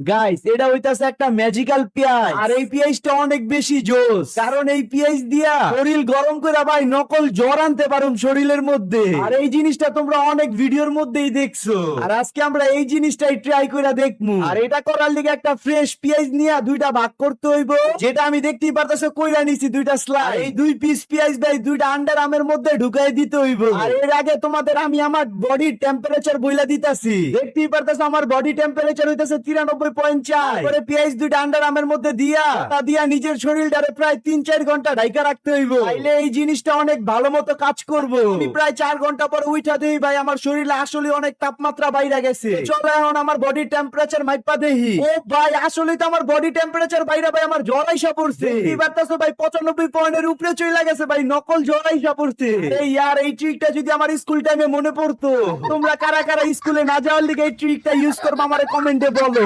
Guys এটা হইতাছে একটা ম্যাজিক্যাল পেঁয়াজ, আর এই পেঁয়াজটা অনেক বেশি জোস, কারণ এই পেঁয়াজ দিয়া শরীর গরম করে ভাই নকল জ্বর আনতে পারুম শরীরের মধ্যে। আর এই জিনিসটা তোমরা অনেক ভিডিওর মধ্যেই দেখছো, আর আজকে আমরা এই জিনিসটাই ট্রাই করে দেখবো। আর এটা করার লিগে একটা ফ্রেশ পেঁয়াজ নিয়ে দুইটা ভাগ করতে হইব, যেটা আমি দেখতেই পারতেছো কইরা নিছি দুইটা স্লাইস। এই দুই পিস পেঁয়াজ ভাই দুইটা আন্ডার আমের মধ্যে ঢুকাই দিতে হইব। আর এর আগে তোমাদের আমি আমার বডির টেম্পারেচার বইলা দিতাছি, দেখতেই পারতেছো আমার বডি টেম্পারেচার হইতাছে 93.4। পরে পেঁয়াজ দুইটা আন্ডার আমের মধ্যে দিয়া তা দিয়া নিজের শরীরটারে প্রায় 3-4 ঘন্টা ঢাইকা রাখতে হইব, তাইলে এই জিনিসটা অনেক ভালো মতো কাজ করব। আমি প্রায় 4 ঘন্টা পর উঠা দেই ভাই আমার শরীরে আসলে অনেক তাপমাত্রা বাইরে গেছে। চলো এখন আমার বডি টেম্পারেচার মাইপা দেহি। ও ভাই আসলে তো আমার বডি টেম্পারেচার বাইরে ভাই আমার জ্বর আইসা পড়ছে, দেখতেই পারতেছো ভাই 95 পয়েন্টের উপরে চলে গেছে ভাই, নকল জ্বর আইসা পড়ছে। এই ইয়ার এই ট্রিকটা যদি আমার স্কুল টাইমে মনে পড়তো। তোমরা কারা কারা স্কুলে না যাওয়ার লিগে এই ট্রিকটা ইউজ করবা আমারে কমেন্টে বলো।